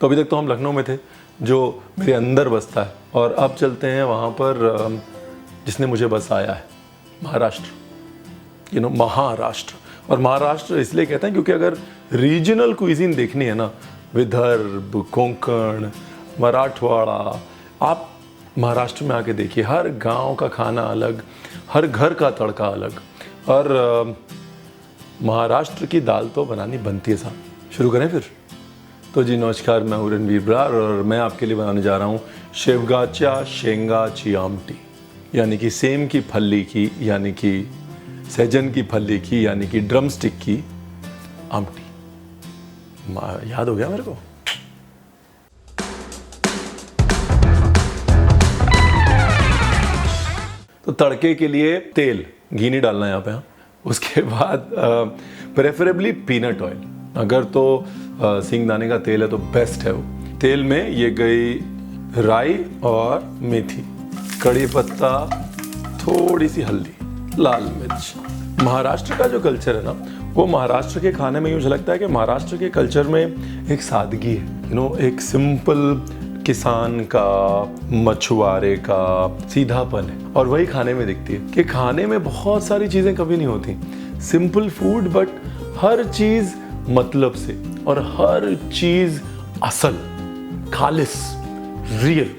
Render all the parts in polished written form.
तो अभी तक तो हम लखनऊ में थे, जो मेरे अंदर बसता है, और अब चलते हैं वहाँ पर जिसने मुझे बसाया है, महाराष्ट्र। महाराष्ट्र। और महाराष्ट्र इसलिए कहते हैं क्योंकि अगर रीजनल क्विजीन देखनी है ना, विदर्भ, कोंकण, मराठवाड़ा, आप महाराष्ट्र में आके देखिए, हर गांव का खाना अलग, हर घर का तड़का अलग। और महाराष्ट्र की दाल तो बनानी बनती है साहब। शुरू करें फिर? तो जी नमस्कार, मैं हूं रणवीर बरार और मैं आपके लिए बनाने जा रहा हूं शेवगाच्या शेंगाची आमटी, यानी कि सेम की फली की, यानी कि सहजन की फली की, यानी कि ड्रमस्टिक की आमटी। याद हो गया मेरे को? तो तड़के के लिए तेल, घी नहीं डालना है यहाँ पे। हाँ, उसके बाद प्रेफरेबली पीनट ऑयल, अगर तो सिंगदाने का तेल है तो बेस्ट है वो। तेल में ये गई राई और मेथी, कड़ी पत्ता, थोड़ी सी हल्दी, लाल मिर्च। महाराष्ट्र का जो कल्चर है ना, वो महाराष्ट्र के खाने में यूँ लगता है कि महाराष्ट्र के कल्चर में एक सादगी है, एक सिंपल किसान का, मछुआरे का सीधापन है, और वही खाने में दिखती है कि खाने में बहुत सारी चीज़ें कभी नहीं होती, सिंपल फूड, बट हर चीज़ मतलब से, और हर चीज़ असल, खालिस, रियल।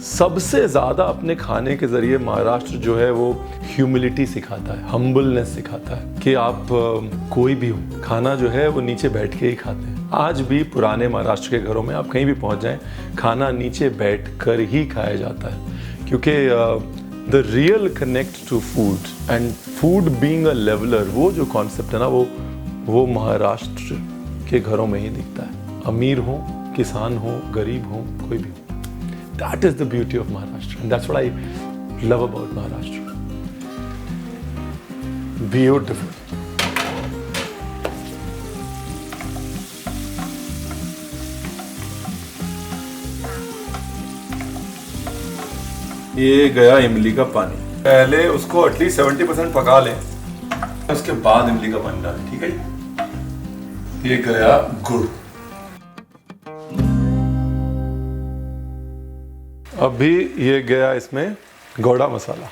सबसे ज़्यादा अपने खाने के ज़रिए महाराष्ट्र जो है वो ह्यूमिलिटी सिखाता है, हम्बलनेस सिखाता है कि आप कोई भी हो, खाना जो है वो नीचे बैठ के ही खाते हैं। आज भी पुराने महाराष्ट्र के घरों में आप कहीं भी पहुंच जाएं, खाना नीचे बैठ कर ही खाया जाता है, क्योंकि the real connect to food and food being a leveller, वो जो कॉन्सेप्ट है ना, वो महाराष्ट्र के घरों में ही दिखता है। अमीर हो, किसान हो, गरीब हो, कोई भी हो। That is the beauty of Maharashtra, and that's what I love about Maharashtra. Beautiful. ये गया इमली का पानी। पहले उसको एटलीस्ट 70% पका लें, उसके बाद इमली का पानी डालें, ठीक है जी। ये गया गुड़। अभी ये गया इसमें गोड़ा मसाला।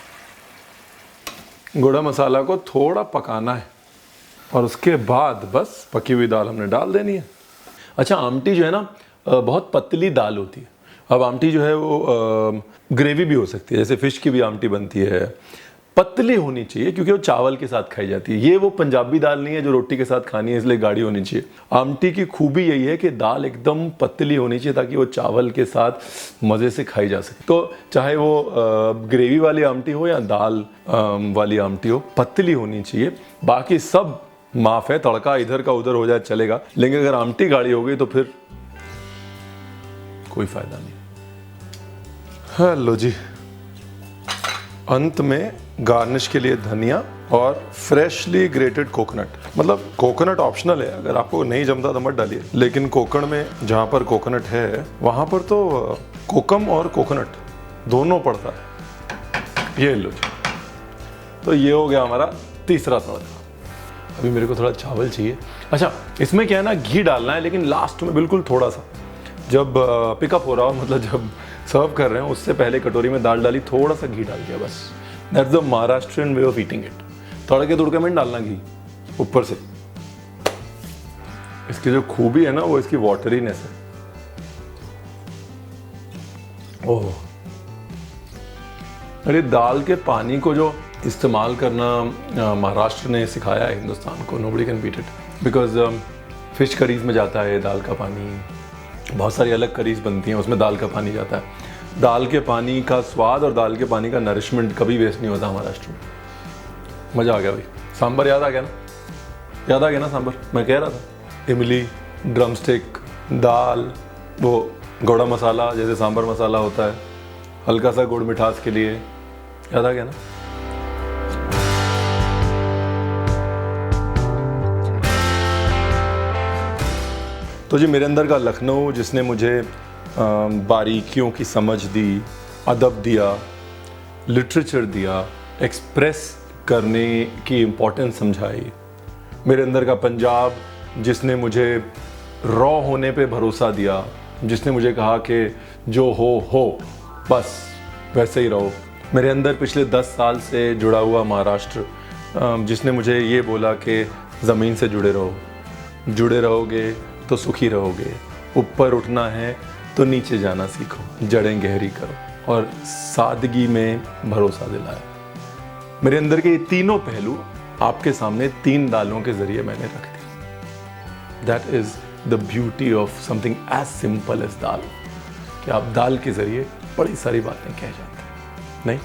गोड़ा मसाला को थोड़ा पकाना है और उसके बाद बस पकी हुई दाल हमने डाल देनी है। अच्छा, आमटी जो है ना, बहुत पतली दाल होती है। अब आमटी जो है वो ग्रेवी भी हो सकती है, जैसे फिश की भी आमटी बनती है। पतली होनी चाहिए क्योंकि वो चावल के साथ खाई जाती है। ये वो पंजाबी दाल नहीं है जो रोटी के साथ खानी है, इसलिए गाढ़ी होनी चाहिए। आमटी की खूबी यही है कि दाल एकदम पतली होनी चाहिए ताकि वो चावल के साथ मज़े से खाई जा सके। तो चाहे वो ग्रेवी वाली आमटी हो या दाल वाली आमटी हो, पतली होनी चाहिए। बाकी सब माफ़ है, तड़का इधर का उधर हो जाए चलेगा, लेकिन अगर आमटी गाढ़ी हो गई तो फिर कोई फ़ायदा नहीं। हेलो जी, अंत में गार्निश के लिए धनिया और फ्रेशली ग्रेटेड कोकोनट। मतलब कोकोनट ऑप्शनल है, अगर आपको नहीं जमता तो मत डालिए, लेकिन कोकण में जहाँ पर कोकोनट है वहाँ पर तो कोकम और कोकोनट दोनों पड़ता है। ये लो जी। तो ये हो गया हमारा तीसरा तड़का। अभी मेरे को थोड़ा चावल चाहिए। अच्छा, इसमें क्या है ना, घी डालना है, लेकिन लास्ट में बिल्कुल थोड़ा सा, जब पिकअप हो रहा हो, मतलब जब सर्व कर रहे हैं उससे पहले कटोरी में दाल डाली, थोड़ा सा घी डाल दिया बस। That's the Maharashtrian way of eating it. तड़के तुड़के में डालना घी ऊपर से। इसकी जो खूबी है ना, वो इसकी वाटरीनेस है। ओह, अरे दाल के पानी को जो इस्तेमाल करना महाराष्ट्र ने सिखाया है हिंदुस्तान को, nobody can beat it. Because fish curries में जाता है दाल का पानी, बहुत सारी अलग करीज बनती हैं उसमें दाल का पानी जाता है। दाल के पानी का स्वाद और दाल के पानी का नरिशमेंट कभी वेस्ट नहीं होता महाराष्ट्र में। मज़ा आ गया भाई। सांभर याद आ गया ना? याद आ गया ना सांभर? मैं कह रहा था इमली, ड्रमस्टिक, दाल, वो गोड़ा मसाला जैसे सांभर मसाला होता है, हल्का सा गुड़ मिठास के लिए। याद आ गया ना? तो जी मेरे अंदर का लखनऊ जिसने मुझे बारीकियों की समझ दी, अदब दिया, लिटरेचर दिया, एक्सप्रेस करने की इम्पोर्टेंस समझाई। मेरे अंदर का पंजाब जिसने मुझे रॉ होने पे भरोसा दिया, जिसने मुझे कहा कि जो हो बस वैसे ही रहो। मेरे अंदर पिछले 10 साल से जुड़ा हुआ महाराष्ट्र, जिसने मुझे ये बोला कि ज़मीन से जुड़े रहोगे तो सुखी रहोगे, ऊपर उठना है तो नीचे जाना सीखो, जड़ें गहरी करो और सादगी में भरोसा दिलाया। मेरे अंदर के ये तीनों पहलू आपके सामने 3 दालों के जरिए मैंने रख दिया। That is the beauty of something as simple as dal, कि आप दाल के जरिए बड़ी सारी बातें कह जाते हैं। नहीं